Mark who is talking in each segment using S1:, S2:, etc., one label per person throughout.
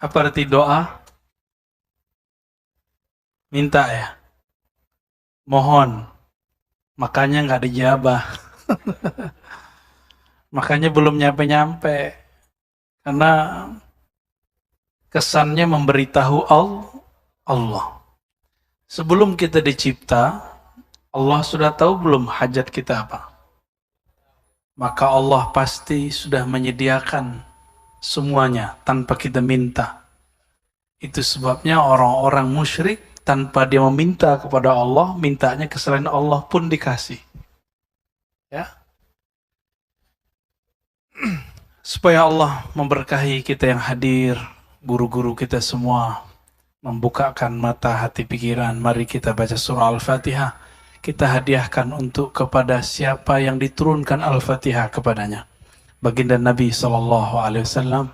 S1: Apa arti doa? Minta ya, mohon. Makanya nggak dijabah. Makanya belum nyampe-nyampe. Karena kesannya memberitahu Allah. Sebelum kita dicipta, Allah sudah tahu belum hajat kita apa. Maka Allah pasti sudah menyediakan semuanya tanpa kita minta. Itu sebabnya orang-orang musyrik tanpa dia meminta kepada Allah, mintanya ke selain Allah pun dikasih. Ya. Supaya Allah memberkahi kita yang hadir, guru-guru kita semua, membukakan mata hati pikiran. Mari kita baca surah Al-Fatihah. Kita hadiahkan untuk kepada siapa yang diturunkan Al-Fatihah kepadanya. Baginda Nabi SAW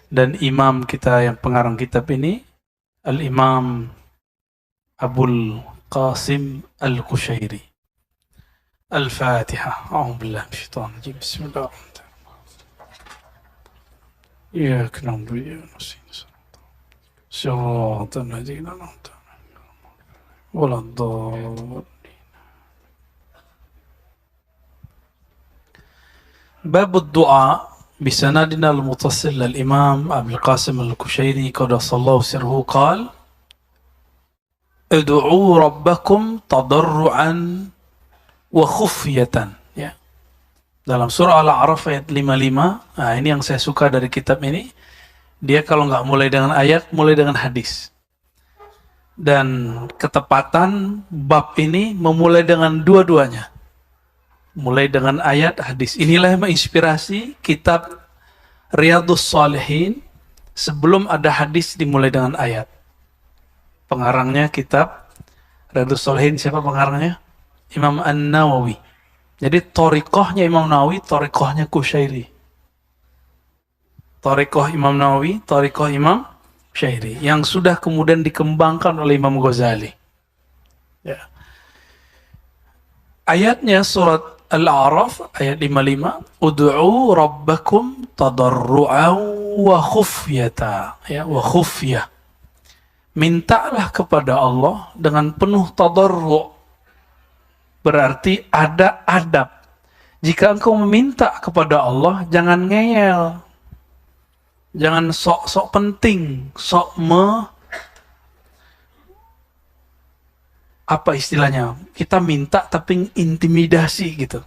S1: dan imam kita yang pengarang kitab ini, Al-Imam Abul Qasim Al-Qushairi. Al-Fatihah. A'udzubillahi minasyaitonir rajim. Bismillahirrahmanirrahim. إياك نعبد وإياك نستعين صراط الذين أنعمت عليهم ولا الضالين. باب الدعاء بسندنا المتصل للإمام أبي القاسم الكشيري قدس الله سره قال: ادعوا ربكم تضرعا وخفية. Dalam surah Al-A'raf ayat 55, nah ini yang saya suka dari kitab ini, dia kalau nggak mulai dengan ayat, mulai dengan hadis. Dan ketepatan bab ini memulai dengan dua-duanya. Mulai dengan ayat, hadis. Inilah yang menginspirasi kitab Riyadhus Shalihin, sebelum ada hadis dimulai dengan ayat. Pengarangnya kitab Riyadhus Shalihin, siapa pengarangnya? Imam An-Nawawi. Jadi thariqahnya Imam Nawawi, thariqahnya Qushairi. Thariqah Imam Nawawi, thariqah Imam Qushairi, yang sudah kemudian dikembangkan oleh Imam Ghazali. Ya. Ayatnya surat Al-A'raf ayat 55, ud'u rabbakum tadarru'an wa khufyata. Ya, wa khufyah. Mintalah kepada Allah dengan penuh tadarru'. Berarti ada adab. Jika engkau meminta kepada Allah, jangan ngeyel. Jangan sok-sok penting, apa istilahnya? Kita minta tapi intimidasi gitu.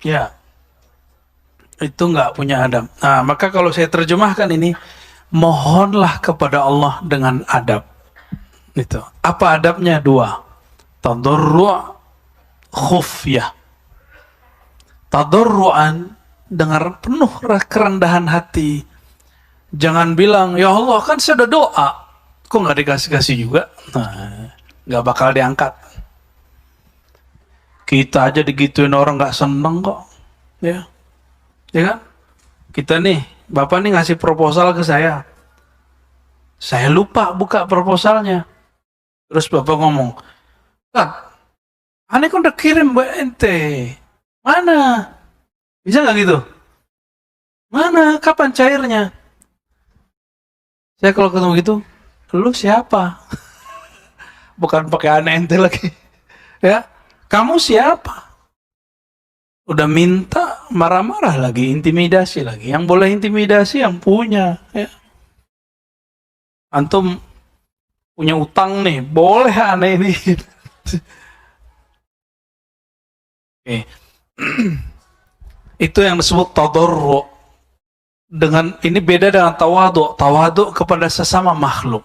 S1: Ya. Itu nggak punya adab. Nah, maka kalau saya terjemahkan ini, mohonlah kepada Allah dengan adab. Itu. Apa adabnya? Dua. Tadarru' khufyah. Tadarruan dengan penuh kerendahan hati. Jangan bilang, ya Allah kan saya udah doa, kok nggak dikasih-kasih juga? Nah, nggak bakal diangkat. Kita aja digituin orang nggak seneng kok, ya kan? Kita nih, Bapak nih ngasih proposal ke saya lupa buka proposalnya. Terus Bapak ngomong, Kak, aneh kan udah kirim buat ente. Mana? Bisa nggak gitu? Mana? Kapan cairnya? Saya kalau ketemu gitu, lu siapa? Bukan pakai aneh ente lagi. Ya, kamu siapa? Udah minta, marah-marah lagi, intimidasi lagi. Yang boleh intimidasi yang punya. Ya. Antum punya utang nih, boleh aneh ini. Okay. Itu yang disebut tadarru'. Dengan ini beda dengan tawadhu'. Tawadhu' kepada sesama makhluk.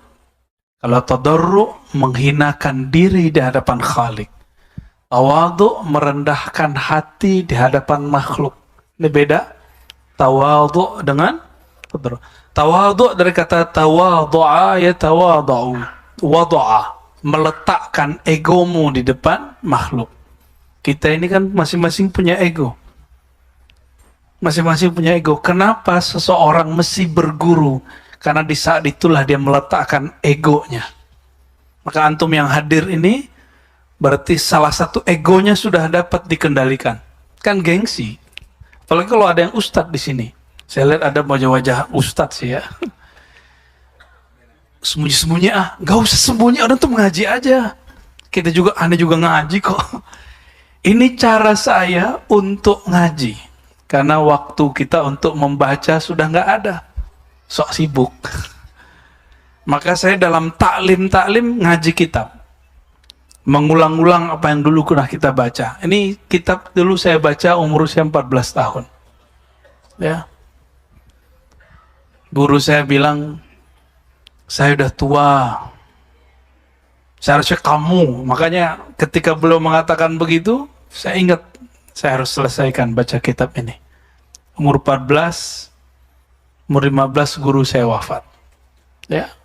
S1: Kalau tadarru' menghinakan diri di hadapan Khalik. Tawadhu' merendahkan hati di hadapan makhluk. Ini beda. Tawadhu' dengan tadarru'. Tawadhu' dari kata tawadhu'a yatawadhu'. Wadhu'a, meletakkan egomu di depan makhluk. Kita ini kan masing-masing punya ego. Masing-masing punya ego. Kenapa seseorang mesti berguru? Karena di saat itulah dia meletakkan egonya. Maka antum yang hadir ini berarti salah satu egonya sudah dapat dikendalikan. Kan gengsi. Apalagi kalau ada yang ustadz di sini. Saya lihat ada wajah-wajah ustadz sih ya. sembunyi-sembunyi gak usah sembunyi, orang tuh mengaji aja. Aneh juga ngaji kok. Ini cara saya untuk ngaji. Karena waktu kita untuk membaca sudah nggak ada. Sok sibuk. Maka saya dalam taklim ngaji kitab. Mengulang-ulang apa yang dulu pernah kita baca. Ini kitab dulu saya baca umur saya 14 tahun. Ya. Guru saya bilang, saya udah tua. Seharusnya kamu. Makanya ketika beliau mengatakan begitu, saya ingat saya harus selesaikan baca kitab ini. Umur 14, umur 15 guru saya wafat. Ya,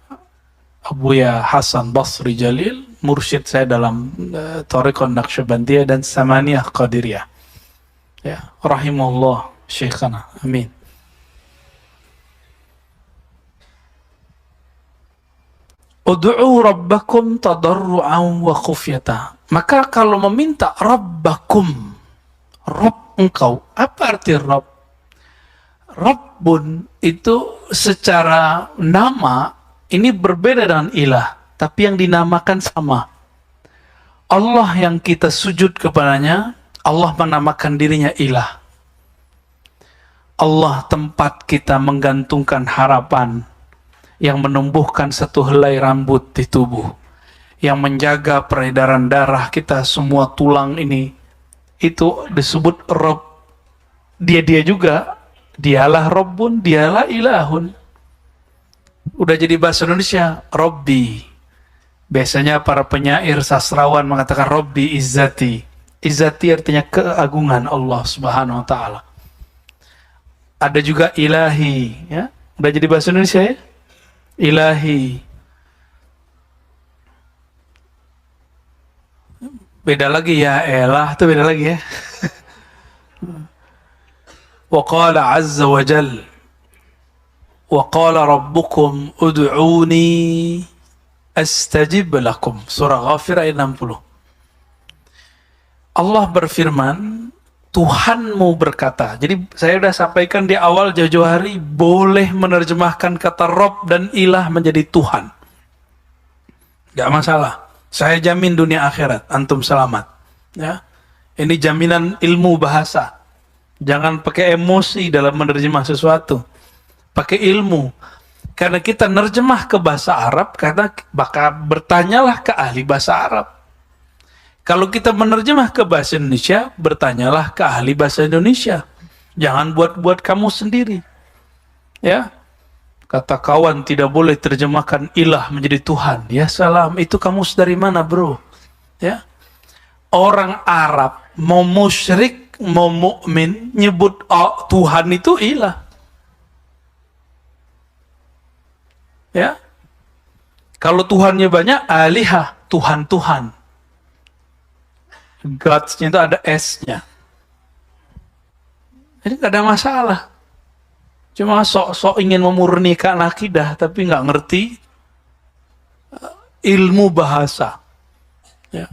S1: Abuya Hasan Basri Jalil, mursyid saya dalam Thariqah Naqsyabandiyah dan Samaniyah Qadiriyah. Ya, rahimahullah syekhana. Amin. Ud'u rabbakum tadarru'an wa khufyata. Maka kalau meminta rabbakum, Rabb engkau, apa arti Rabb? Rabbun itu secara nama ini berbeda dengan ilah, tapi yang dinamakan sama. Allah yang kita sujud kepadanya, Allah menamakan dirinya ilah. Allah tempat kita menggantungkan harapan, yang menumbuhkan satu helai rambut di tubuh, yang menjaga peredaran darah kita, semua tulang ini, itu disebut Rabb. Dia juga, dialah Rabbun, dialah ilahun. Udah jadi bahasa Indonesia, Rabbi. Biasanya para penyair sastrawan mengatakan Rabbi izzati. Izzati artinya keagungan Allah Subhanahu wa taala. Ada juga ilahi, ya. Udah jadi bahasa Indonesia ya? Ilahi. Beda lagi ya, elah itu beda lagi ya. Wa qala azza wa jal, wa qala rabbukum ud'uni astajib lakum. Surah Ghafir ayat 60. Allah berfirman, Tuhanmu berkata. Jadi saya sudah sampaikan di awal jauh-jauh hari, boleh menerjemahkan kata Rabb dan ilah menjadi Tuhan. Gak masalah. Saya jamin dunia akhirat, antum selamat. Ya. Ini jaminan ilmu bahasa. Jangan pakai emosi dalam menerjemah sesuatu. Pakai ilmu. Karena kita nerjemah ke bahasa Arab, karena bakal bertanyalah ke ahli bahasa Arab. Kalau kita menerjemah ke bahasa Indonesia, bertanyalah ke ahli bahasa Indonesia. Jangan buat-buat kamu sendiri. Ya. Kata kawan tidak boleh terjemahkan ilah menjadi Tuhan. Ya salam, itu kamus dari mana, bro? Ya. Orang Arab mau musyrik, mau mukmin nyebut Tuhan itu ilah. Ya. Kalau Tuhannya banyak, alihah, Tuhan-Tuhan. Gods-nya itu ada S-nya. Jadi gak ada masalah. Cuma sok-sok ingin memurnikan akidah, tapi nggak ngerti ilmu bahasa. Ya.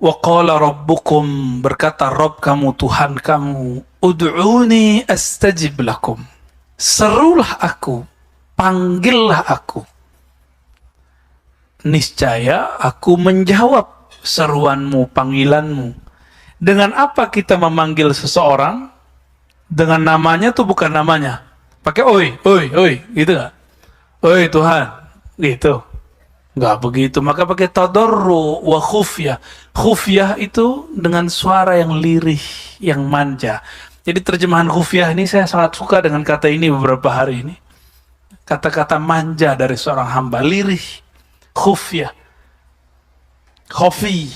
S1: Wa qala rabbukum, berkata Rabb kamu, Tuhan kamu, ud'uni astajib lakum. Serulah aku, panggillah aku. Niscaya aku menjawab seruanmu, panggilanmu. Dengan apa kita memanggil seseorang? Dengan namanya tuh bukan namanya. Pakai oi, gitu gak? Oi Tuhan, gitu. Gak begitu. Maka pakai tadarru wa khufyah. Khufyah itu dengan suara yang lirih, yang manja. Jadi terjemahan khufyah ini saya sangat suka dengan kata ini beberapa hari ini. Kata-kata manja dari seorang hamba, lirih. Khufyah, khafi,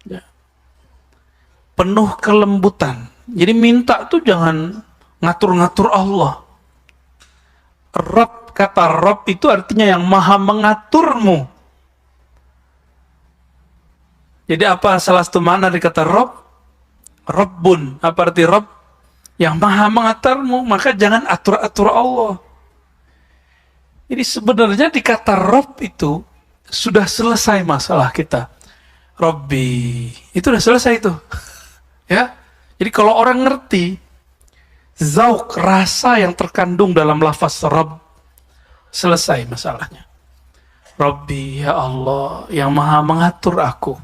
S1: ya. Penuh kelembutan. Jadi minta tuh jangan ngatur-ngatur Allah. Rabb, kata Rabb itu artinya yang maha mengaturmu. Jadi apa salah satu makna dari kata Rabb? Rabbun, apa arti Rabb? Yang maha mengaturmu, maka jangan atur-atur Allah. Jadi sebenarnya di kata Rabb itu sudah selesai masalah kita. Rabbi, itu sudah selesai itu. Ya. Jadi kalau orang ngerti, Zauq, rasa yang terkandung dalam lafaz Rabb. Selesai masalahnya. Rabbi, ya Allah, yang maha mengatur aku,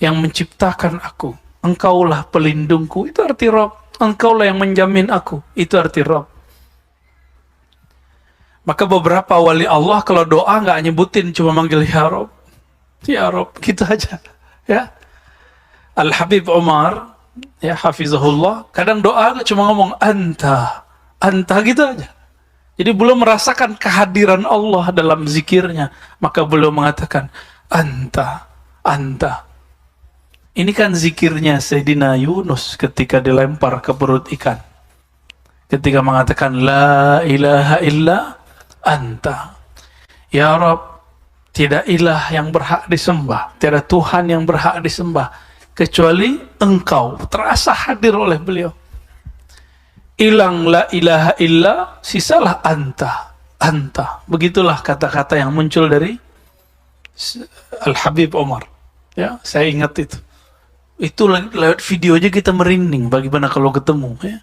S1: yang menciptakan aku. Engkaulah pelindungku, itu arti Rabb. Engkaulah yang menjamin aku, itu arti Rabb. Maka beberapa wali Allah kalau doa nggak nyebutin, cuma manggil ya Rabb. Ya Rabb, gitu aja. Ya. Al-Habib Umar, ya hafizahullah, kadang doa cuma ngomong anta gitu aja. Jadi belum merasakan kehadiran Allah dalam zikirnya, maka belum mengatakan anta. Ini kan zikirnya Sayyidina Yunus ketika dilempar ke perut ikan, ketika mengatakan la ilaha illa anta, ya Rabb, tidak ilah yang berhak disembah, tiada Tuhan yang berhak disembah kecuali Engkau. Terasa hadir oleh beliau. Hilang la ilaha illa, sisalah anta. Begitulah kata-kata yang muncul dari Al-Habib Umar. Ya, saya ingat itu. Itu lewat video aja kita merinding. Bagaimana kalau ketemu? Ya.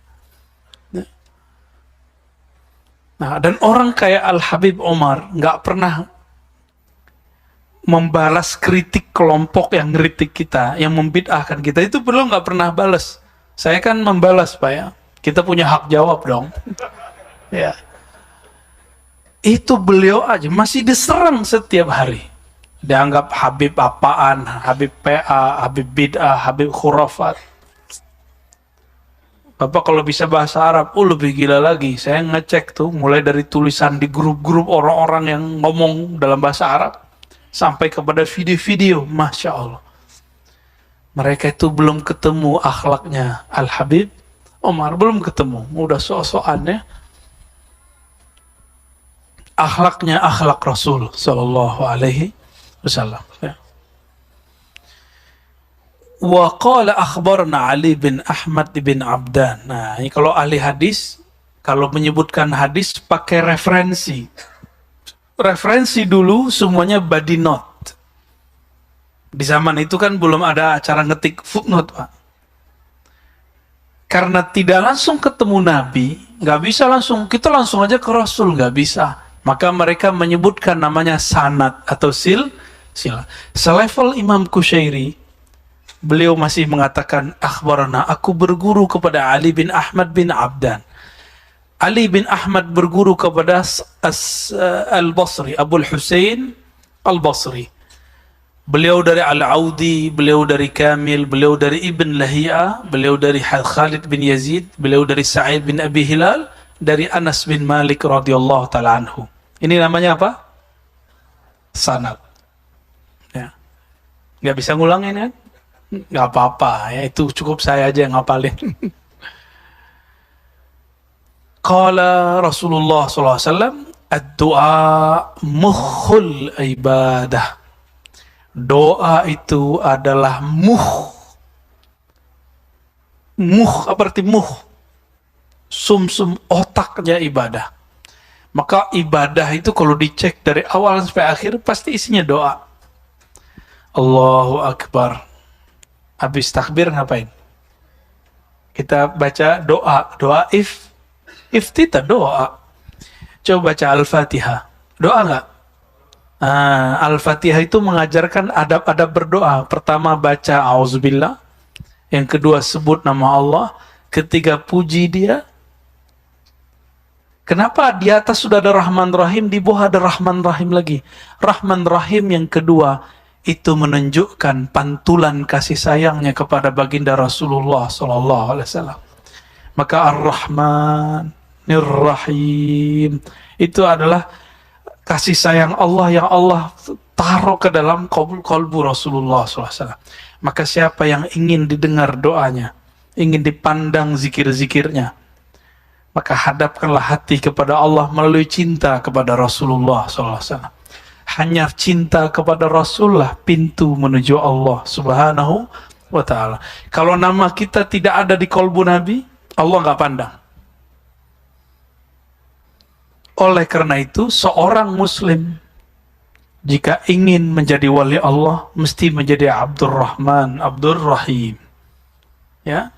S1: Nah, dan orang kayak Al-Habib Umar nggak pernah membalas kritik kelompok yang ngeritik kita, yang membid'ahkan kita. Itu belum nggak pernah balas. Saya kan membalas, Pak, ya. Kita punya hak jawab dong. Ya. Itu beliau aja masih diserang setiap hari. Dianggap Habib apaan, Habib PA, Habib bid'ah, Habib khurafat. Bapak kalau bisa bahasa Arab, lebih gila lagi. Saya ngecek tuh, mulai dari tulisan di grup-grup orang-orang yang ngomong dalam bahasa Arab, sampai kepada video-video, Masya Allah. Mereka itu belum ketemu akhlaknya Al-Habib Umar, belum ketemu, udah sok-sokannya. Akhlaknya akhlak Rasul Sallallahu Alaihi Wasallam. Ya. Wa qala akhbarna Ali bin Ahmad bin Abdan. Nah, ini kalau ahli hadis, kalau menyebutkan hadis pakai referensi. Referensi dulu semuanya body note. Di zaman itu kan belum ada acara ngetik footnote, Pak. Karena tidak langsung ketemu Nabi, nggak bisa langsung, kita langsung aja ke Rasul, nggak bisa. Maka mereka menyebutkan namanya sanad atau sila. Selevel Imam Qushairi, beliau masih mengatakan, akhbarana, aku berguru kepada Ali bin Ahmad bin Abdan. Ali bin Ahmad berguru kepada Al-Basri, Abul Husain Al-Basri. Beliau dari Al-Audi, beliau dari Kamil, beliau dari Ibn Lahia, beliau dari Khalid bin Yazid, beliau dari Sa'id bin Abi Hilal, dari Anas bin Malik radhiyallahu ta'ala anhu. Ini namanya apa? Sanad. Ya. Nggak bisa ngulangin kan? Nggak apa-apa, ya itu cukup saya aja yang ngapalin. Qala Rasulullah SAW, ad-du'a mukhul ibadah. Doa itu adalah muh. Apa arti muh? Sum-sum otaknya ibadah. Maka ibadah itu kalau dicek dari awal sampai akhir pasti isinya doa. Allahu Akbar. Habis takbir ngapain? Kita baca doa. Doa iftitah doa. Coba baca Al-Fatihah. Doa nggak? Al-Fatihah itu mengajarkan adab-adab berdoa. Pertama baca auzubillah, yang kedua sebut nama Allah, ketiga puji Dia. Kenapa di atas sudah ada Rahman Rahim, di bawah ada Rahman Rahim lagi? Rahman Rahim yang kedua itu menunjukkan pantulan kasih sayangnya kepada baginda Rasulullah SAW. Maka Ar-Rahman Ar-Rahim itu adalah kasih sayang Allah yang Allah taruh ke dalam kalbu Rasulullah SAW. Maka siapa yang ingin didengar doanya, ingin dipandang zikir-zikirnya, maka hadapkanlah hati kepada Allah melalui cinta kepada Rasulullah SAW. Hanya cinta kepada Rasulullah pintu menuju Allah Subhanahu wa Ta'ala. Kalau nama kita tidak ada di kalbu Nabi, Allah nggak pandang. Oleh karena itu, seorang muslim jika ingin menjadi wali Allah, mesti menjadi Abdurrahman, Abdurrahim. Ya.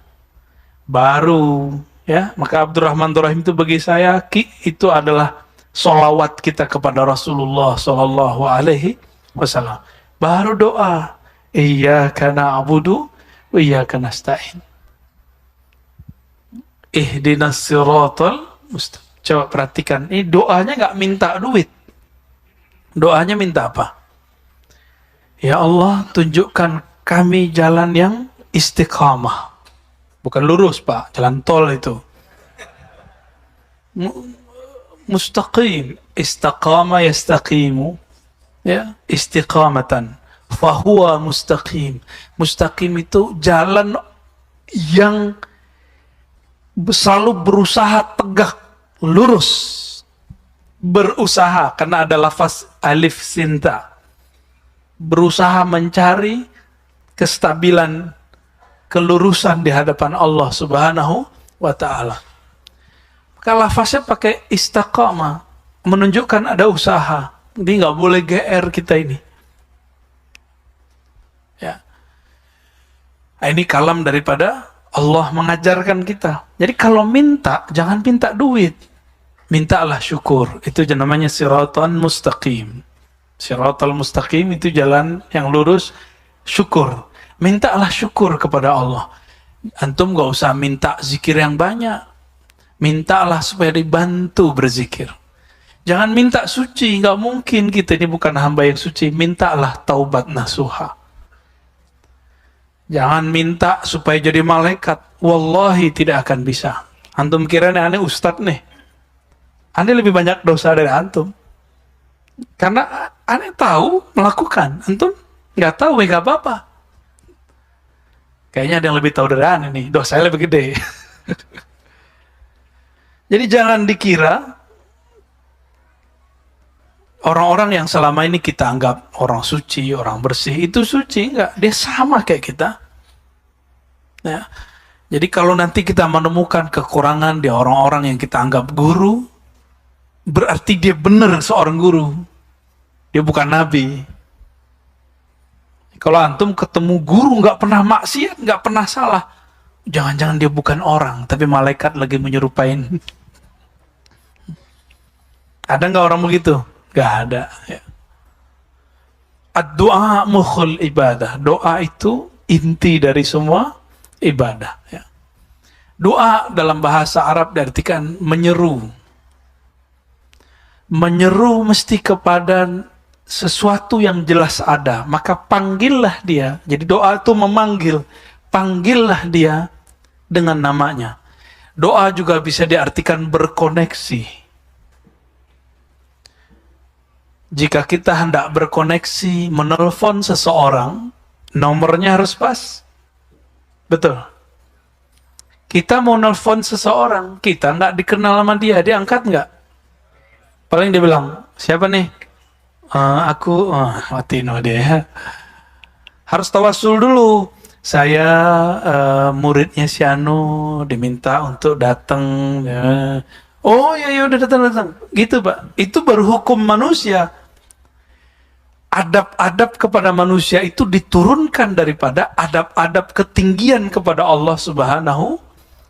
S1: Baru Ya, maka Abdurrahman Rahim itu bagi saya itu adalah solawat kita kepada Rasulullah Sallallahu Alaihi Wasallam. Baru doa, Iyyaka na'budu wa iyyaka nasta'in. Ihdinas siratal mustaqim. Coba perhatikan, ini doanya nggak minta duit. Doanya minta apa? Ya Allah, tunjukkan kami jalan yang istiqamah. Bukan lurus, Pak, jalan tol itu. Mustaqim, istaqama yastaqimu, ya, istiqamatan. Fahuwa mustaqim. Mustaqim itu jalan yang selalu berusaha tegak, lurus, berusaha, karena ada lafaz alif sinta, berusaha mencari kestabilan, kelurusan di hadapan Allah Subhanahu wa ta'ala. Maka lafaznya pakai istiqamah, menunjukkan ada usaha. Jadi nggak boleh GR kita ini. Ya. Nah, ini kalam daripada Allah mengajarkan kita. Jadi kalau minta, jangan minta duit. Mintalah syukur. Itu namanya siratan mustaqim. Siratal mustaqim itu jalan yang lurus, syukur. Mintalah syukur kepada Allah. Antum gak usah minta zikir yang banyak. Mintalah supaya dibantu berzikir. Jangan minta suci, gak mungkin kita ini bukan hamba yang suci. Mintalah taubat nasuha. Jangan minta supaya jadi malaikat. Wallahi tidak akan bisa. Antum kira aneh ustadz nih. Aneh lebih banyak dosa dari antum. Karena aneh tahu melakukan. Antum nggak tahu, nggak apa-apa. Kayaknya ada yang lebih tahu dari aneh nih. Dosanya lebih gede. Jadi jangan dikira orang-orang yang selama ini kita anggap orang suci, orang bersih, itu suci. Enggak, dia sama kayak kita. Ya. Jadi kalau nanti kita menemukan kekurangan di orang-orang yang kita anggap guru, berarti dia benar seorang guru. Dia bukan nabi. Kalau antum ketemu guru nggak pernah maksiat, nggak pernah salah, jangan-jangan dia bukan orang, tapi malaikat lagi menyerupain. Ada nggak orang begitu? Nggak ada. Ya. Ad-du'a mukhul ibadah. Doa itu inti dari semua ibadah. Ya. Doa dalam bahasa Arab diartikan menyeru. Menyeru mesti kepada sesuatu yang jelas ada. Maka panggillah dia. Jadi doa itu memanggil. Panggillah dia dengan namanya. Doa juga bisa diartikan berkoneksi. Jika kita hendak berkoneksi, menelpon seseorang, nomornya harus pas. Betul. Kita mau nelpon seseorang, kita nggak dikenal sama dia, dia angkat nggak? Paling dia bilang, siapa nih? Aku, mati no dia. Harus tawasul dulu. Saya muridnya si Anu, diminta untuk datang. Ya. Oh ya udah datang. Gitu Pak. Itu baru hukum manusia. Adab-adab kepada manusia itu diturunkan daripada adab-adab ketinggian kepada Allah Subhanahu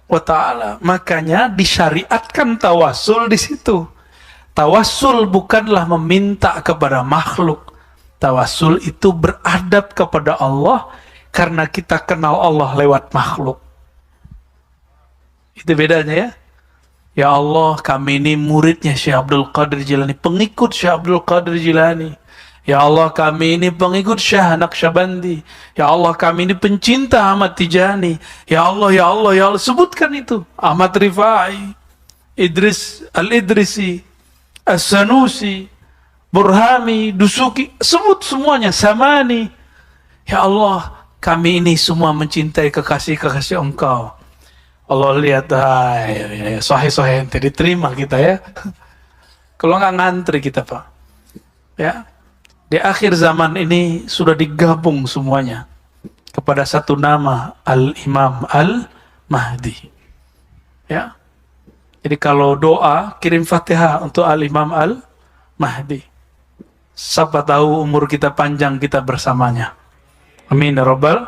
S1: wa ta'ala. Makanya disyariatkan tawasul di situ. Tawasul bukanlah meminta kepada makhluk. Tawasul itu beradab kepada Allah karena kita kenal Allah lewat makhluk. Itu bedanya ya. Ya Allah, kami ini muridnya Syekh Abdul Qadir Jilani, pengikut Syekh Abdul Qadir Jilani. Ya Allah, kami ini pengikut Syekh Naqsyabandi. Ya Allah, kami ini pencinta Ahmad Tijani. Ya Allah, ya Allah, ya Allah. Sebutkan itu. Ahmad Rifai, Idris Al-Idrisi, As-Sanusi, Burhami, Dusuki. Sebut semuanya. Samani. Ya Allah, kami ini semua mencintai kekasih-kekasih Engkau. Allah lihat, sahih-sahih ente diterima kita ya. Kalau nggak ngantri kita Pak. Ya. Di akhir zaman ini sudah digabung semuanya kepada satu nama, Al-Imam Al-Mahdi. Ya. Jadi kalau doa, kirim Fatihah untuk Al-Imam Al-Mahdi. Siapa tahu umur kita panjang kita bersamanya. Amin ya Rabbal.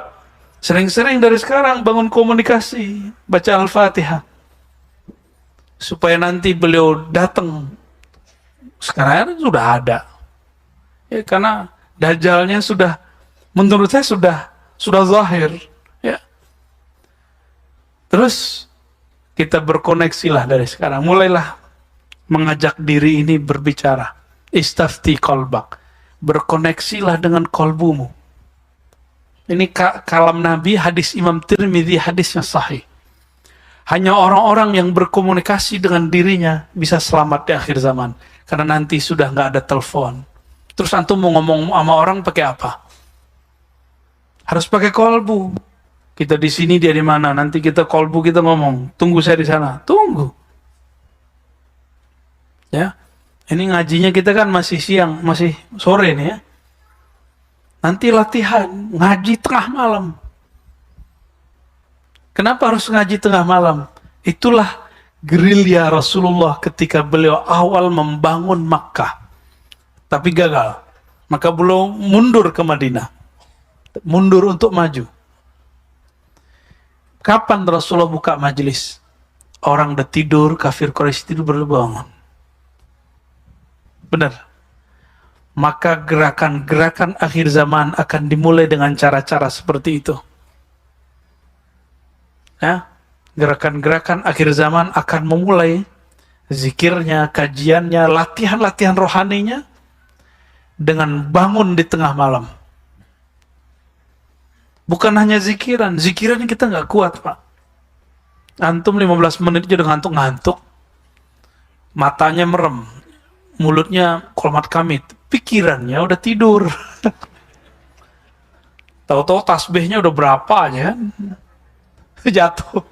S1: Sering-sering dari sekarang bangun komunikasi, baca Al-Fatihah. supaya nanti beliau datang. Sekarang sudah ada. Ya, karena Dajjalnya sudah, menurut saya sudah zahir. Ya. Terus kita berkoneksilah dari sekarang. Mulailah mengajak diri ini berbicara. Istafti qalbak. Berkoneksilah dengan kolbumu. Ini kalam Nabi, hadis Imam Tirmidzi, hadisnya sahih. Hanya orang-orang yang berkomunikasi dengan dirinya bisa selamat di akhir zaman. Karena nanti sudah nggak ada telepon. Terus antum mau ngomong sama orang pakai apa? Harus pakai kolbu. Kita di sini, dia di mana? Nanti kita kolbu, kita ngomong. Tunggu saya di sana. Tunggu. Ya, ini ngajinya kita kan masih siang, masih sore nih ya. Nanti latihan ngaji tengah malam. Kenapa harus ngaji tengah malam? Itulah gerilya Rasulullah ketika beliau awal membangun Makkah. Tapi gagal. Maka beliau mundur ke Madinah. Mundur untuk maju. Kapan Rasulullah buka majelis? Orang udah tidur, kafir Quraisy tidur, beliau bangun. Benar. Maka gerakan-gerakan akhir zaman akan dimulai dengan cara-cara seperti itu. Ya, gerakan-gerakan akhir zaman akan memulai zikirnya, kajiannya, latihan-latihan rohaninya dengan bangun di tengah malam. Bukan hanya zikiran, zikiran kita nggak kuat, Pak. Antum 15 menit aja udah ngantuk-ngantuk, matanya merem, mulutnya kolmat kamit, pikirannya udah tidur. Tahu-tahu tasbihnya udah berapa aja kan? Jatuh.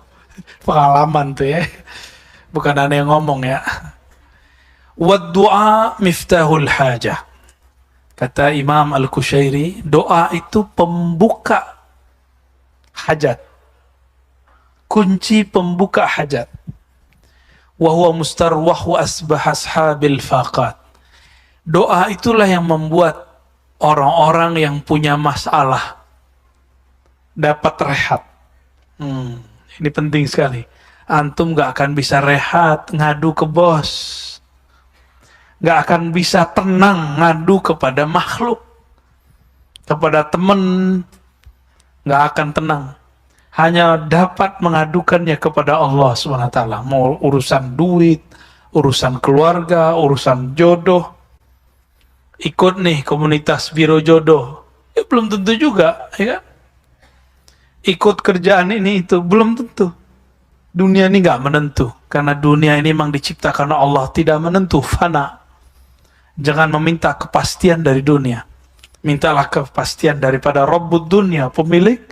S1: Pengalaman tuh ya. Bukan aneh yang ngomong ya. Wad du'a miftahul hajah. Kata Imam Al-Qushairi, doa itu pembuka hajat. Kunci pembuka hajat. Wa huwa mustarwahu asbah ashabil faqat. Doa itulah yang membuat orang-orang yang punya masalah dapat rehat. Ini penting sekali. Antum gak akan bisa rehat ngadu ke bos. Gak akan bisa tenang ngadu kepada makhluk. Kepada teman. Gak akan tenang. Hanya dapat mengadukannya kepada Allah SWT. Mau urusan duit, urusan keluarga, urusan jodoh. Ikut nih komunitas biro jodoh. Ya belum tentu juga, ya kan? Ikut kerjaan ini itu belum tentu. Dunia ini nggak menentu, karena dunia ini memang diciptakan Allah tidak menentu, fana. Jangan meminta kepastian dari dunia, mintalah kepastian daripada Rabbud dunia, pemilik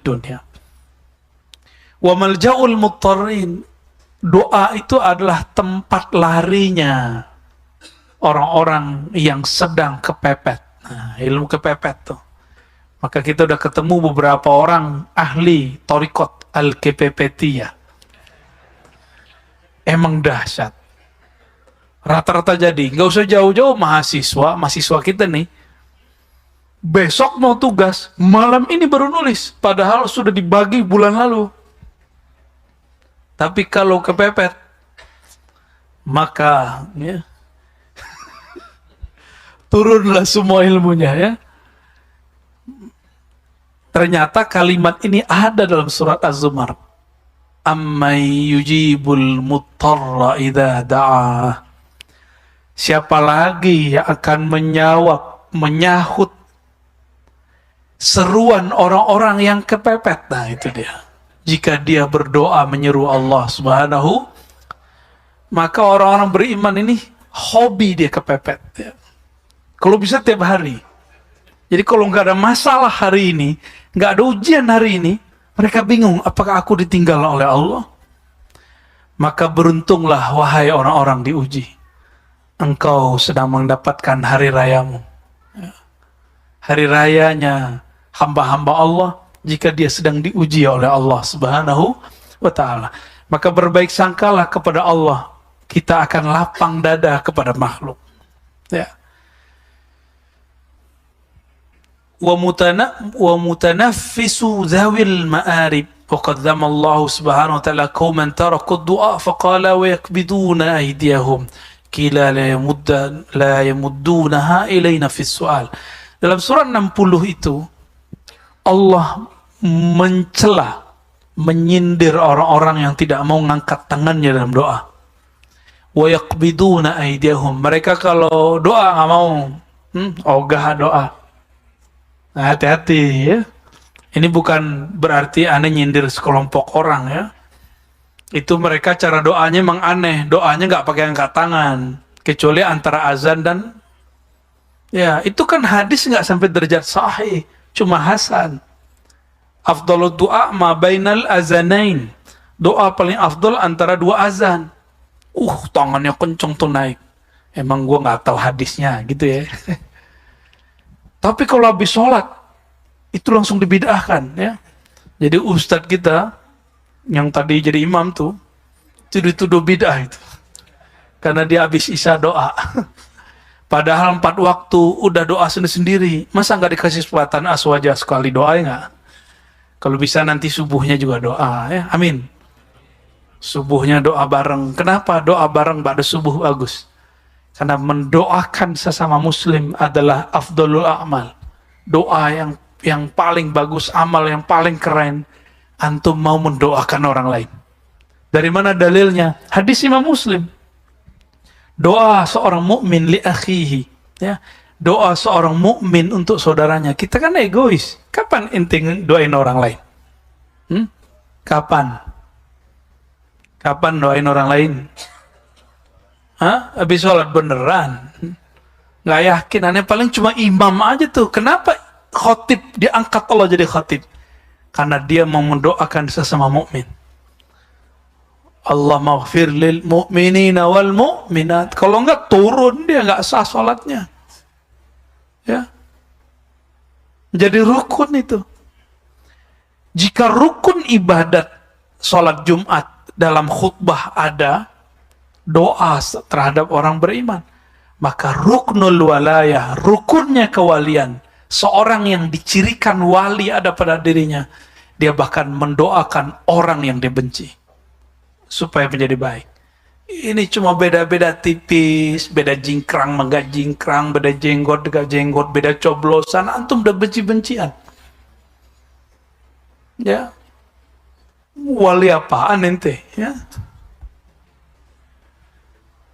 S1: dunia. Wa malja'ul muttarrin, doa itu adalah tempat larinya orang-orang yang sedang kepepet. Nah, ilmu kepepet tuh. Maka kita udah ketemu beberapa orang ahli Thariqat Al-Kepepetiyah. Emang dahsyat. Rata-rata jadi, nggak usah jauh-jauh mahasiswa kita nih. Besok mau tugas, malam ini baru nulis. Padahal sudah dibagi bulan lalu. Tapi kalau kepepet, maka ya, turunlah semua ilmunya ya. Ternyata kalimat ini ada dalam surat Az-Zumar. Ammay yujibul muttarra idza da'a. Siapa lagi yang akan menyahut seruan orang-orang yang kepepet? Nah, itu dia. Jika dia berdoa menyeru Allah Subhanahu, maka orang-orang beriman ini hobi dia kepepet. Ya. Kalau bisa tiap hari. Jadi kalau nggak ada masalah hari ini, nggak ada ujian hari ini, mereka bingung apakah aku ditinggal oleh Allah. Maka beruntunglah wahai orang-orang diuji. Engkau sedang mendapatkan hari rayamu. Hari rayanya hamba-hamba Allah jika dia sedang diuji oleh Allah Subhanahu wa ta'ala. Maka berbaik sangkalah kepada Allah. Kita akan lapang dada kepada makhluk. Ya. Wa mutanaffisu zawil ma'arib. وقد ذم الله سبحانه وتعالى قوما تركوا الدعاء فقال ويكبدون أيديهم kila la yamuddunaha ilaina fis su'al. Dalam surah 60 itu Allah mencela, menyindir orang-orang yang tidak mau ngangkat tangannya dalam doa. Wa yaqbiduna aydiyahum. Mereka kalau doa nggak mau, ogah doa. Nah, hati-hati ya. Ini bukan berarti aneh nyindir sekelompok orang ya. Itu mereka cara doanya memang aneh. Doanya nggak pakai angkat tangan, kecuali antara azan dan ya itu kan hadis nggak sampai derajat sahih, cuma hasan. Afdalud du'a ma bainal azanain. Doa paling afdal antara dua azan. Tangannya kenceng tuh naik. Emang gua nggak tahu hadisnya gitu ya. Tapi kalau habis sholat itu langsung dibid'ahkan ya. Jadi ustadz kita yang tadi jadi imam tuh itu dituduh bid'ah itu karena dia habis isya doa. Padahal 4 waktu udah doa sendiri-sendiri, masa nggak dikasih kesempatan aswaja sekali doa ya nggak? Kalau bisa nanti subuhnya juga doa ya, amin. Subuhnya doa bareng. Kenapa doa bareng pada subuh bagus? Karena mendoakan sesama muslim adalah afdalul a'mal. Doa yang paling bagus, amal yang paling keren. Antum mau mendoakan orang lain. Dari mana dalilnya? Hadis Imam Muslim. Doa seorang mukmin li akhihi, ya. Doa seorang mukmin untuk saudaranya. Kita kan egois. Kapan inti doain orang lain? Kapan? Kapan doain orang lain? Habis sholat beneran? Nggak yakin. Aneh paling cuma imam aja tuh. Kenapa khotib diangkat Allah jadi khotib? Karena dia mau mendoakan sesama mukmin. Allah maghfir lil mu'minina wal mu'minat. Kalau enggak turun dia enggak sah salatnya. Ya. Jadi rukun itu. Jika rukun ibadat salat Jumat dalam khutbah ada doa terhadap orang beriman, maka ruknul walayah, rukunnya kewalian, seorang yang dicirikan wali ada pada dirinya, dia bahkan mendoakan orang yang dibenci supaya menjadi baik. Ini cuma beda-beda tipis, beda jingkrang menggak jingkrang, beda jenggot dengan jenggot, beda coblosan, antum udah benci-bencian. Ya, wali apaan ente? Ya,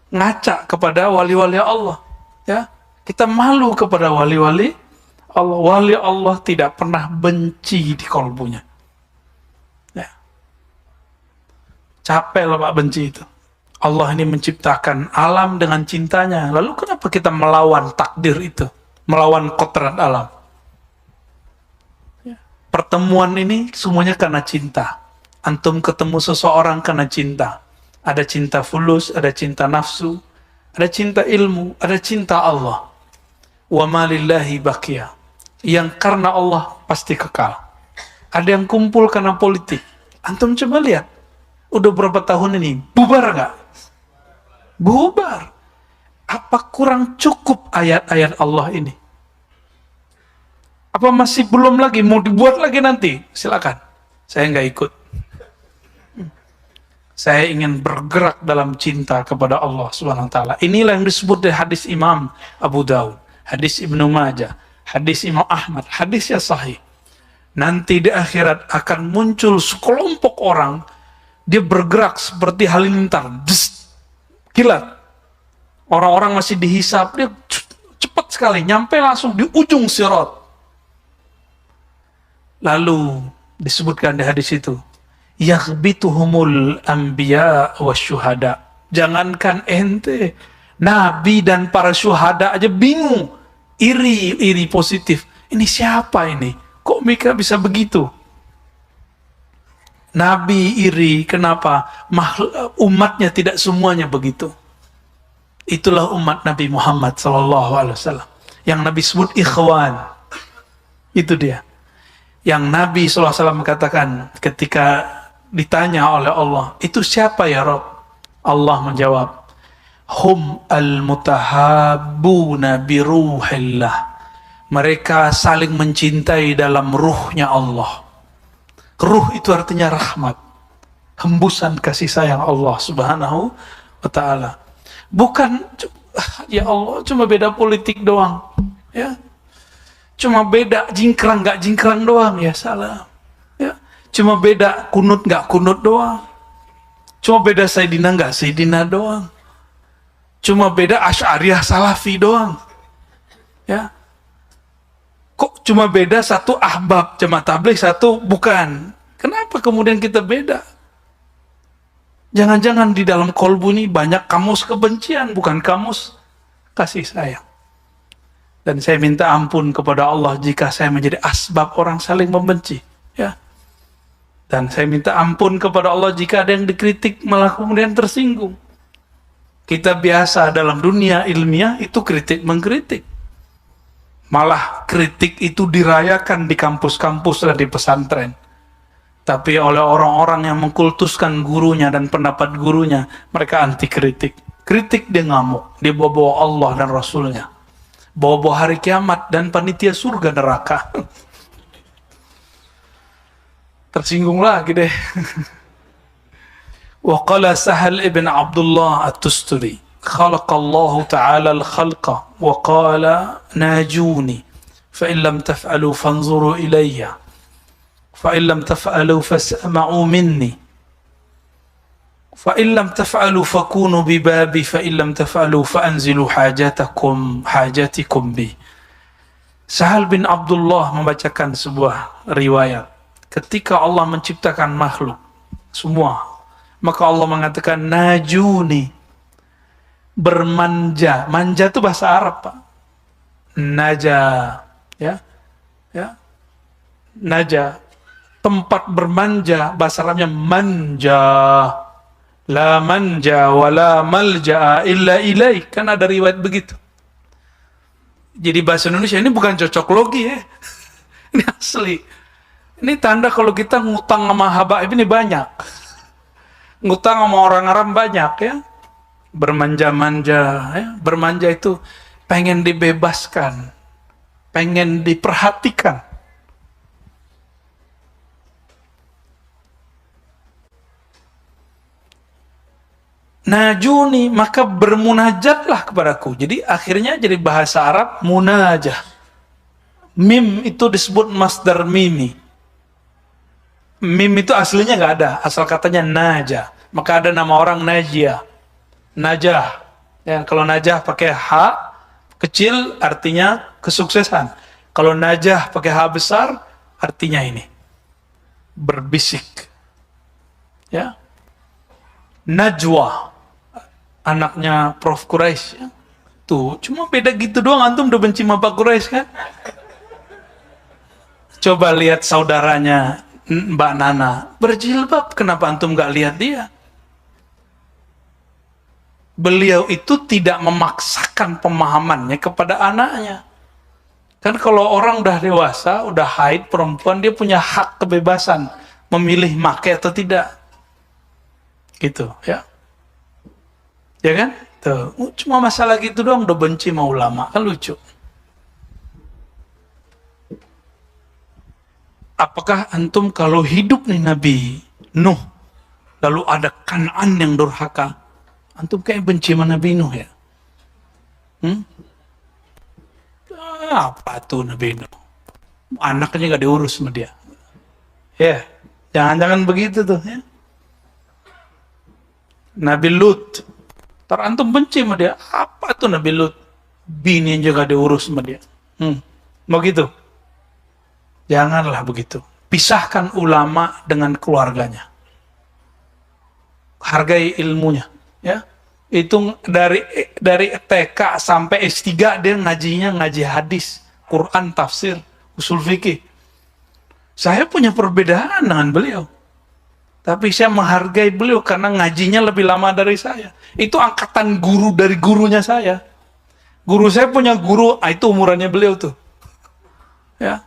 S1: ngaca kepada wali-wali Allah. Ya, kita malu kepada wali-wali Allah. Wali Allah tidak pernah benci di kalbunya. Ya. Capek lah Pak benci itu. Allah ini menciptakan alam dengan cintanya. Lalu kenapa kita melawan takdir itu? Melawan kodrat alam? Ya. Pertemuan ini semuanya karena cinta. Antum ketemu seseorang karena cinta. Ada cinta fulus, ada cinta nafsu, ada cinta ilmu, ada cinta Allah. Wa ma lillahi baqiyah. Yang karena Allah pasti kekal. Ada yang kumpul karena politik. Antum coba lihat. Udah berapa tahun ini? Bubar nggak? Bubar. Apa kurang cukup ayat-ayat Allah ini? Apa masih belum lagi? Mau dibuat lagi nanti? Silakan. Saya nggak ikut. Saya ingin bergerak dalam cinta kepada Allah Subhanahu wa taala. Inilah yang disebut di hadis Imam Abu Daud, hadis Ibnu Majah, hadis Imam Ahmad, hadisnya sahih. Nanti di akhirat akan muncul sekelompok orang, dia bergerak seperti halilintar, kilat. Orang-orang masih dihisap, dia cepat sekali, nyampe langsung di ujung sirat. Lalu disebutkan di hadis itu, yaghbituhumul anbiya wasyuhada. Jangankan ente, nabi dan para syuhada aja bingung, iri positif. Ini siapa ini? Kok mereka bisa begitu? Nabi iri, kenapa? Umatnya tidak semuanya begitu. Itulah umat Nabi Muhammad SAW yang Nabi sebut ikhwan. Itu dia. Yang Nabi SAW katakan ketika ditanya oleh Allah, itu siapa ya Rabb? Allah menjawab, hum al-mutahabbuna biruhillah. Mereka saling mencintai dalam ruhnya Allah. Ruh itu artinya rahmat, hembusan kasih sayang Allah Subhanahu wa Ta'ala. Bukan ya Allah cuma beda politik doang, ya, cuma beda jingkrang nggak jingkrang doang, ya salah, ya, cuma beda kunut nggak kunut doang, cuma beda Sayyidina nggak Sayyidina doang, cuma beda Asy'ariyah Salafi doang, ya. Kok cuma beda satu ahbab jemaah tabligh, satu bukan? Kenapa kemudian kita beda? Jangan-jangan di dalam kolbu ini banyak kamus kebencian, bukan kamus kasih sayang. Dan saya minta ampun kepada Allah jika saya menjadi asbab orang saling membenci, ya. Dan saya minta ampun kepada Allah jika ada yang dikritik malah kemudian tersinggung. Kita biasa dalam dunia ilmiah itu kritik mengkritik. Malah kritik itu dirayakan di kampus-kampus dan di pesantren. Tapi oleh orang-orang yang mengkultuskan gurunya dan pendapat gurunya, mereka anti kritik. Kritik dia ngamuk, dia bawa-bawa Allah dan Rasulnya, bawa-bawa hari kiamat dan panitia surga neraka. Tersinggung lagi deh. Wa qala Sahal ibn Abdullah at-Tusturi, خلق الله تعالى الخلق وقال ناجوني فإن لم تفعلوا فانظروا إلي فإن لم تفعلوا فاسمعوا مني فإن لم تفعلوا فكونوا ببابي فإن لم تفعلوا فأنزلوا حاجاتكم بي. Sahal bin Abdullah membacakan sebuah riwayat ketika Allah menciptakan makhluk semua, maka Allah mengatakan najuni, bermanja. Manja itu bahasa Arab, Pak. Naja, ya, ya, naja, tempat bermanja, bahasa Arabnya manja. La manja wala malja illa ilaih, kan ada riwayat begitu. Jadi bahasa Indonesia ini bukan cocok logi, ya. Ini asli. Ini tanda kalau kita ngutang sama habaib ini banyak, ngutang sama orang Arab banyak, ya. Bermanja-manja, ya. Bermanja itu pengen dibebaskan, pengen diperhatikan. Najuni, maka bermunajatlah kepadaku. Jadi akhirnya jadi bahasa Arab munajah. Mim itu disebut masdar mimi. Mim itu aslinya nggak ada, asal katanya najah. Maka ada nama orang Najiyah, najah. Ya, kalau najah pakai H kecil artinya kesuksesan. Kalau najah pakai H besar artinya ini berbisik. Ya. Najwa, anaknya Prof Quraisy, ya. Tuh, cuma beda gitu doang, antum udah benci sama Pak Quraisy kan? Coba lihat saudaranya Mbak Nana berjilbab, kenapa antum gak lihat dia? Beliau itu tidak memaksakan pemahamannya kepada anaknya. Kan kalau orang udah dewasa, udah haid, perempuan, dia punya hak kebebasan memilih make atau tidak. Gitu, ya. Ya kan? Tuh, cuma masalah gitu doang udah benci sama ulama, kan lucu. Apakah antum kalau hidup nih Nabi Nuh, lalu ada Kan'an yang durhaka, antum kayak benci sama Nabi Nuh, ya? Apa tuh Nabi Nuh? Anaknya gak diurus sama dia. Ya, jangan-jangan begitu tuh, ya. Nabi Lut, antum benci sama dia. Apa tuh Nabi Lut? Bini yang juga diurus sama dia. Mau gitu? Janganlah begitu. Pisahkan ulama dengan keluarganya. Hargai ilmunya, ya. Itu dari TK sampai S3 dia ngajinya ngaji hadis, Quran, tafsir, usul fikih. Saya punya perbedaan dengan beliau, tapi saya menghargai beliau karena ngajinya lebih lama dari saya. Itu angkatan guru dari gurunya saya. Guru saya punya guru, itu umurannya beliau tuh, ya.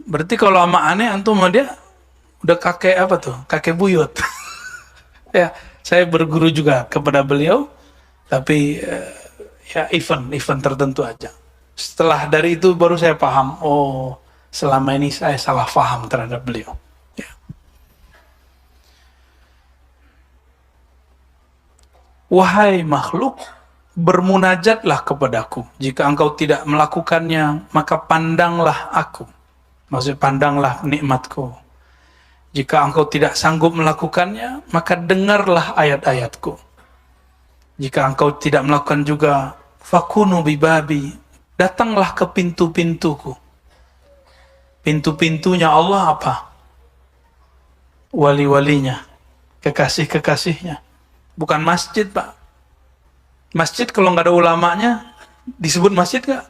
S1: Berarti kalau sama aneh antum sama dia udah kakek apa tuh? Kakek buyut. Ya, saya berguru juga kepada beliau, tapi ya event tertentu aja. Setelah dari itu baru saya paham, oh selama ini saya salah faham terhadap beliau. Ya. Wahai makhluk, bermunajatlah kepadaku. Jika engkau tidak melakukannya, maka pandanglah aku. Maksudnya pandanglah nikmatku. Jika engkau tidak sanggup melakukannya, maka dengarlah ayat-ayatku. Jika engkau tidak melakukan juga, fakunu bibabi, datanglah ke pintu-pintuku. Pintu-pintunya Allah apa? Wali-walinya, kekasih-kekasihnya. Bukan masjid, Pak. Masjid kalau nggak ada ulamanya, disebut masjid nggak?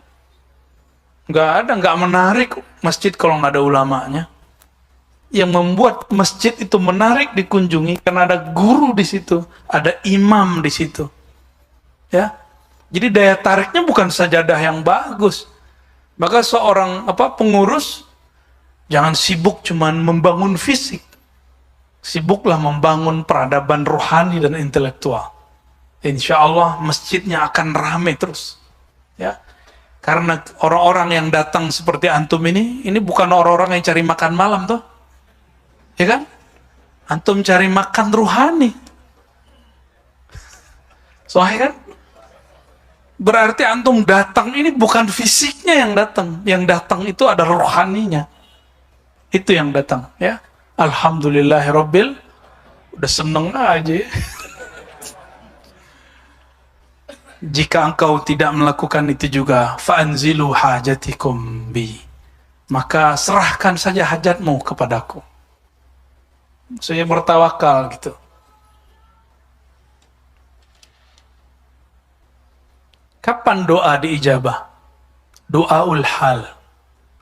S1: Nggak ada, nggak menarik masjid kalau nggak ada ulamanya. Yang membuat masjid itu menarik dikunjungi karena ada guru di situ, ada imam di situ. Ya, jadi daya tariknya bukan sajadah yang bagus. Maka seorang pengurus jangan sibuk cuman membangun fisik, sibuklah membangun peradaban rohani dan intelektual. Insya Allah masjidnya akan ramai terus. Ya. Karena orang-orang yang datang seperti antum ini bukan orang-orang yang cari makan malam tuh. Ya kan? Antum cari makan ruhani. Soalnya kan? Berarti antum datang ini bukan fisiknya yang datang. Yang datang itu adalah rohaninya. Itu yang datang. Ya. Alhamdulillahirabbil. Udah seneng aja. Jika engkau tidak melakukan itu juga, fa'anzilu hajatikum bi, maka serahkan saja hajatmu kepadaku. Saya bertawakal gitu. Kapan doa diijabah? Doaul hal.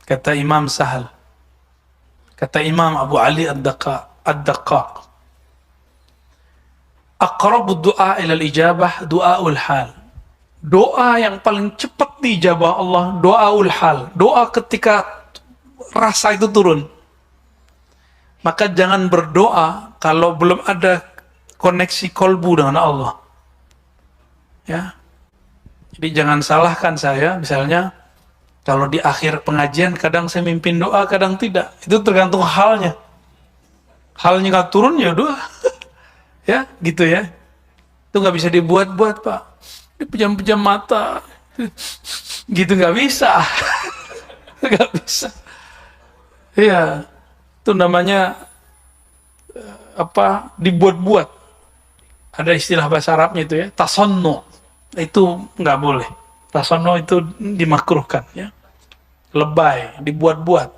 S1: Kata Imam Sahal. Kata Imam Abu Ali Ad-Daqqaq. Aqrabu du'a ilal ijabah doaul hal. Doa yang paling cepat diijabah Allah, doaul hal. Doa ketika rasa itu turun. Maka jangan berdoa kalau belum ada koneksi kolbu dengan Allah. Ya. Jadi jangan salahkan saya, misalnya kalau di akhir pengajian kadang saya mimpin doa, kadang tidak. Itu tergantung halnya. Halnya nggak turun ya doa. Ya, gitu ya. Itu nggak bisa dibuat-buat, Pak. Pejam-pejam mata gitu nggak bisa. Nggak bisa. Iya, itu namanya dibuat-buat. Ada istilah bahasa Arabnya itu ya, tasonno. Itu nggak boleh. Tasonno itu dimakruhkan ya. Lebay, dibuat-buat.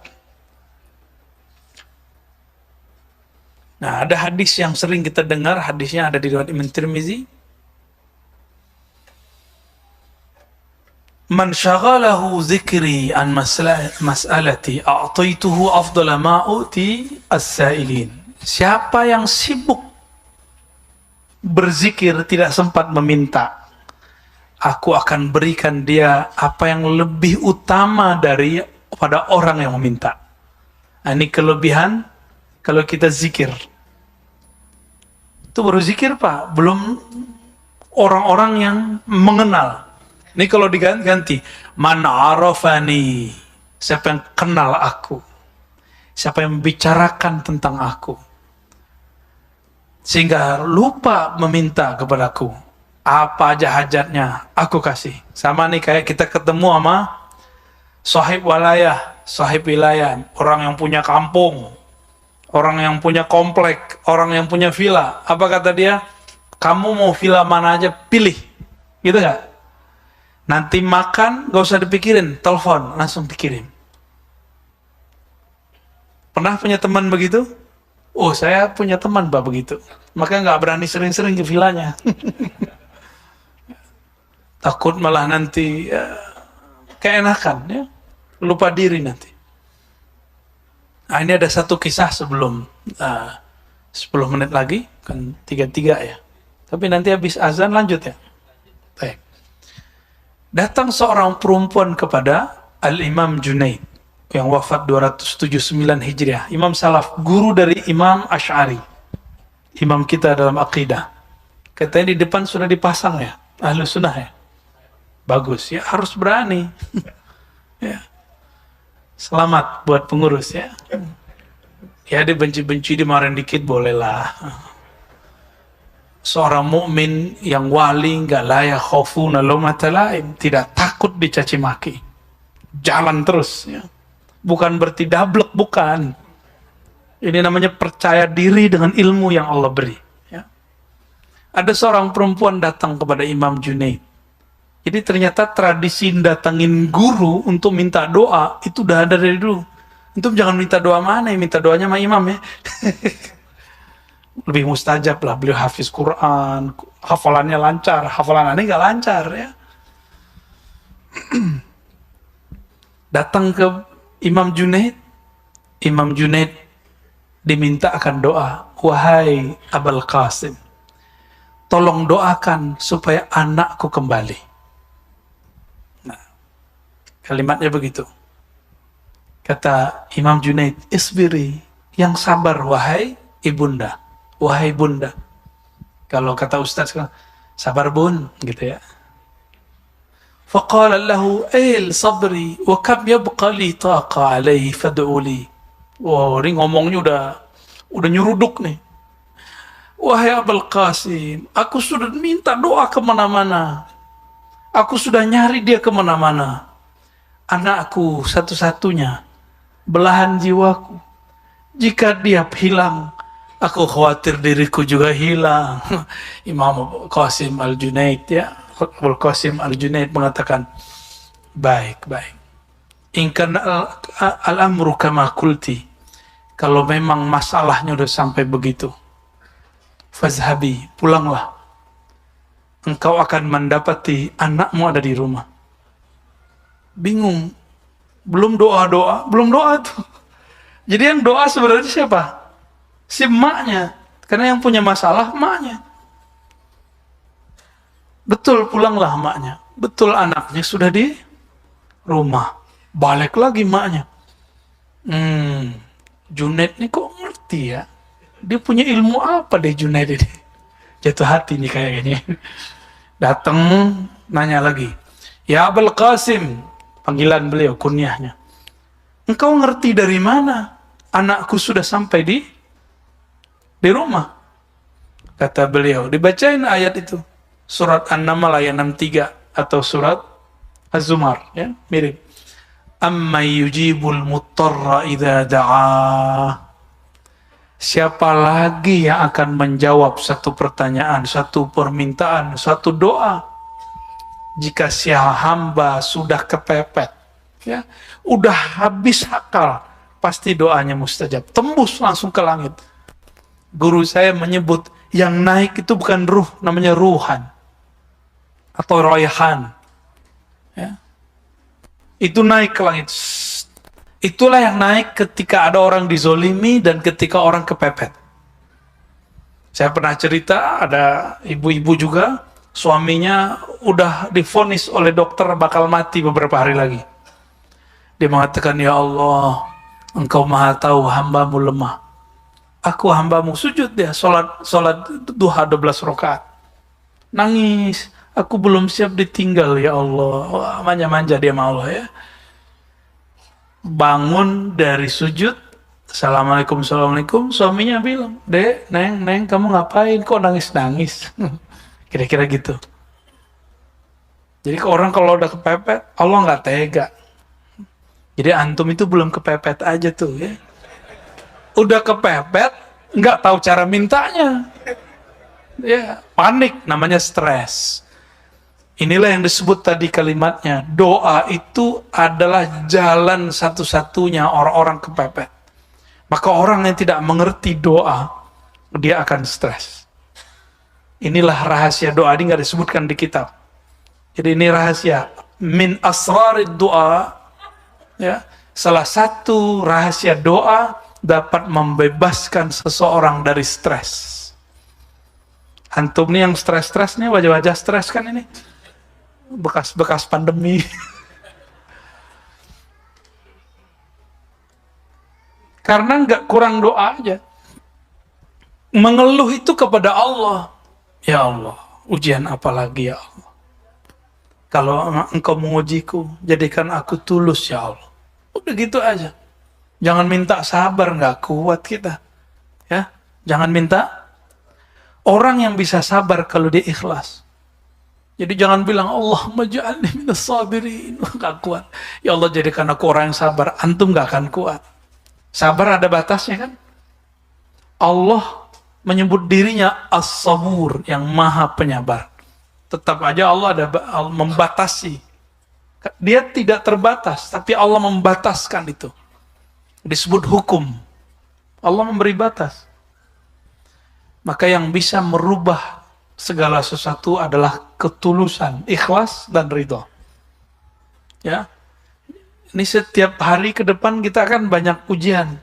S1: Nah, ada hadis yang sering kita dengar, hadisnya ada di riwayat Imam Tirmizi. Man syaghalahu zikri an mas'alati a'taituhu afdala ma uti as-sa'ilin. Siapa yang sibuk berzikir tidak sempat meminta, aku akan berikan dia apa yang lebih utama daripada orang yang meminta. Ini kelebihan kalau kita zikir. Itu baru zikir, Pak, belum orang-orang yang mengenal. Ini kalau diganti, man arafani, siapa yang kenal aku, siapa yang membicarakan tentang aku, sehingga lupa meminta kepadaku, apa aja hajatnya aku kasih. Sama nih kayak kita ketemu sama sahib wilayah, orang yang punya kampung, orang yang punya komplek, orang yang punya villa. Apa kata dia? Kamu mau villa mana aja, pilih. Gitu gak? Nanti makan, gak usah dipikirin, telepon, langsung dikirim. Pernah punya teman begitu? Oh, saya punya teman, Pak, begitu. Maka gak berani sering-sering ke villanya. Takut malah nanti keenakan, ya. Lupa diri nanti. Nah, ini ada satu kisah sebelum 10 menit lagi, kan 33 ya. Tapi nanti habis azan lanjut ya. Baik. Datang seorang perempuan kepada Al-Imam Junaid yang wafat 279 Hijriah. Imam Salaf, guru dari Imam Asy'ari. Imam kita dalam akidah. Katanya di depan sudah dipasang ya, Ahlus Sunnah ya. Bagus, ya harus berani. Ya. Selamat buat pengurus ya. Ya dibenci-benci, dimarahin dikit bolehlah. Seorang mukmin yang wali nggak layak khaufuna laumata laim, tidak takut dicaci maki. Jalan terus ya. Bukan berarti dablek, bukan. Ini namanya percaya diri dengan ilmu yang Allah beri ya. Ada seorang perempuan datang kepada Imam Junaid. Jadi ternyata tradisi datangin guru untuk minta doa itu udah ada dari dulu. Antum jangan minta doa mana, minta doanya sama imam ya. Lebih mustajab lah, beliau hafiz Quran, hafalannya lancar, hafalan aneh nggak lancar ya. Datang ke Imam Junaid diminta akan doa, wahai Abul Qasim, tolong doakan supaya anakku kembali. Nah, kalimatnya begitu. Kata Imam Junaid, isbiri, yang sabar wahai ibunda, wahai bunda. Kalau kata Ustaz, sabar bun, gitu ya. Faqala lahu, sabri, wa kam yabqa li taqa alaihi fad'u li. Wow, ini ngomongnya udah nyuruduk nih. Wahai Abul Qasim, aku sudah minta doa kemana-mana. Aku sudah nyari dia kemana-mana. Anakku satu-satunya, belahan jiwaku. Jika dia hilang, aku khawatir diriku juga hilang. Imam Qasim Al-Junaid ya, Abul Qasim Al-Junaid mengatakan, baik. In kana al-amru kama qulti, kalau memang masalahnya udah sampai begitu, fazhabi, pulanglah. Engkau akan mendapati anakmu ada di rumah. Bingung, belum doa tuh. Jadi yang doa sebenarnya siapa? Si emaknya, karena yang punya masalah emaknya. Betul, pulanglah emaknya. Betul, anaknya sudah di rumah. Balik lagi emaknya. Junaid ini kok ngerti ya? Dia punya ilmu apa deh Junaid ini? Jatuh hati nih kayaknya. Datang, nanya lagi. Ya Abul Qasim, panggilan beliau, kunyahnya. Engkau ngerti dari mana anakku sudah sampai di rumah? Kata beliau, dibacain ayat itu. Surat An-Naml ayat 63 atau surat Az-Zumar, ya, mirip. Amma yujibul muttarra idza da'a. Siapa lagi yang akan menjawab satu pertanyaan, satu permintaan, satu doa jika si hamba sudah kepepet, ya, udah habis akal, pasti doanya mustajab, tembus langsung ke langit. Guru saya menyebut yang naik itu bukan ruh, namanya ruhan atau royhan, ya. Itu naik ke langit. Itulah yang naik ketika ada orang dizolimi dan ketika orang kepepet. Saya pernah cerita, ada ibu-ibu juga, suaminya udah divonis oleh dokter bakal mati beberapa hari lagi. Dia mengatakan, ya Allah, Engkau maha tahu hambamu lemah. Aku hambamu, sujud dia, sholat duha 12 rakaat. Nangis, aku belum siap ditinggal ya Allah. Wah, manja-manja dia sama Allah ya. Bangun dari sujud, assalamualaikum, suaminya bilang, Dek, Neng, kamu ngapain kok nangis-nangis? Kira-kira gitu. Jadi orang kalau udah kepepet, Allah nggak tega. Jadi antum itu belum kepepet aja tuh ya. Udah kepepet, nggak tahu cara mintanya. Ya, panik, namanya stres. Inilah yang disebut tadi kalimatnya, doa itu adalah jalan satu-satunya orang-orang kepepet. Maka orang yang tidak mengerti doa, dia akan stres. Inilah rahasia doa, ini nggak disebutkan di kitab. Jadi ini rahasia, min asrarid doa, ya, salah satu rahasia doa dapat membebaskan seseorang dari stres. Antum nih yang stres-stres nih, wajah-wajah stres kan ini. Bekas-bekas pandemi. Karena nggak kurang doa aja. Mengeluh itu kepada Allah. Ya Allah, ujian apa lagi ya Allah? Kalau Engkau mengujiku, jadikan aku tulus ya Allah. Udah gitu aja. Jangan minta sabar, nggak kuat kita. Ya, jangan minta. Orang yang bisa sabar kalau dia ikhlas. Jadi jangan bilang Allahumma ja'alni minas sabirin. Nggak kuat. Ya Allah jadikan aku orang yang sabar. Antum nggak akan kuat. Sabar ada batasnya kan? Allah menyebut dirinya As-Sabur, yang maha penyabar. Tetap aja Allah ada membatasi. Dia tidak terbatas, tapi Allah membataskan itu. Disebut hukum. Allah memberi batas. Maka yang bisa merubah segala sesuatu adalah ketulusan, ikhlas dan ridho. Ya, ini setiap hari ke depan kita akan banyak ujian.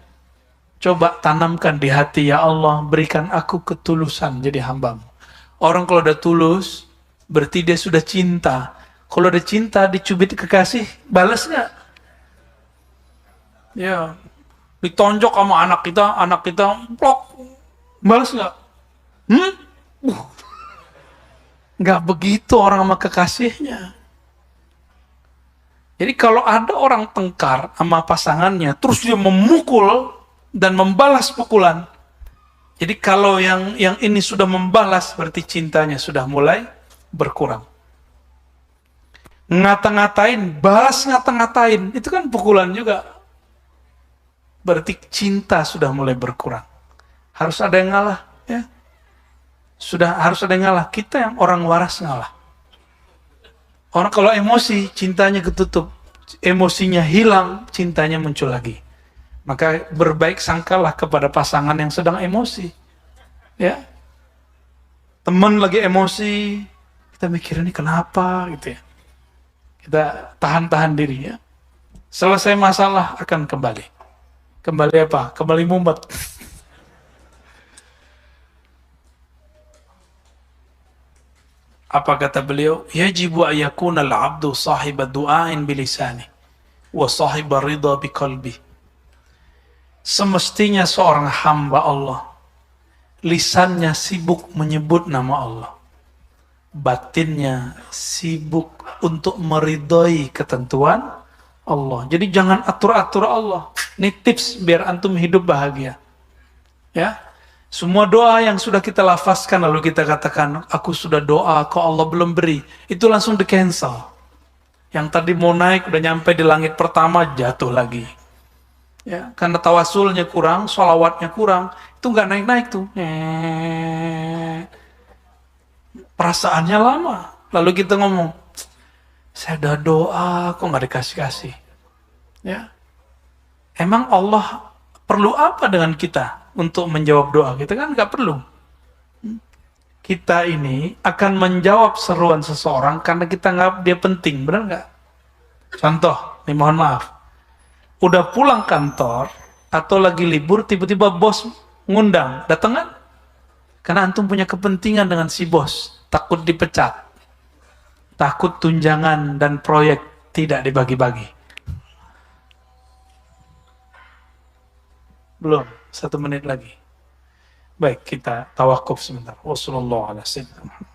S1: Coba tanamkan di hati, ya Allah, berikan aku ketulusan jadi hambamu. Orang kalau udah tulus, berarti dia sudah cinta. Kalau udah cinta, dicubit kekasih, balas nggak? Ya, ditonjok sama anak kita plok, balas nggak? Nggak begitu orang sama kekasihnya. Jadi kalau ada orang tengkar sama pasangannya, terus dia memukul dan membalas pukulan. Jadi kalau yang ini sudah membalas, berarti cintanya sudah mulai berkurang. Ngata-ngatain, balas ngata-ngatain, itu kan pukulan juga. Berarti cinta sudah mulai berkurang. Harus ada yang ngalah, ya. Sudah harus ada yang ngalah. Kita yang orang waras ngalah. Orang kalau emosi, cintanya ketutup. Emosinya hilang, cintanya muncul lagi. Maka berbaik sangkalah kepada pasangan yang sedang emosi. Ya. Teman lagi emosi, kita mikir ini kenapa gitu ya. Kita tahan-tahan diri ya. Selesai masalah akan kembali. Kembali apa? Kembali mumet. Apa kata beliau? Yajibu ayakuna al-abdu sahiba du'ain bilisani wa sahiba ridha biqalbi. Semestinya seorang hamba Allah, lisannya sibuk menyebut nama Allah, batinnya sibuk untuk meridhoi ketentuan Allah. Jadi jangan atur-atur Allah. Ini tips biar antum hidup bahagia. Ya. Semua doa yang sudah kita lafazkan lalu kita katakan, aku sudah doa kok Allah belum beri, itu langsung di cancel. Yang tadi mau naik udah nyampe di langit pertama jatuh lagi. Ya, karena tawasulnya kurang, sholawatnya kurang, itu nggak naik-naik tuh. Perasaannya lama. Lalu kita ngomong, saya udah doa kok nggak dikasih-kasih. Ya, emang Allah perlu apa dengan kita untuk menjawab doa? Kita kan nggak perlu. Kita ini akan menjawab seruan seseorang karena kita nggak dia penting, benar nggak? Contoh, nih mohon maaf, udah pulang kantor atau lagi libur, tiba-tiba bos ngundang, datang kan? Karena antum punya kepentingan dengan si bos, takut dipecat, takut tunjangan dan proyek tidak dibagi-bagi. Belum, 1 menit lagi. Baik, kita tawakuf sebentar. Wassalamualaikum warahmatullahi wabarakatuh.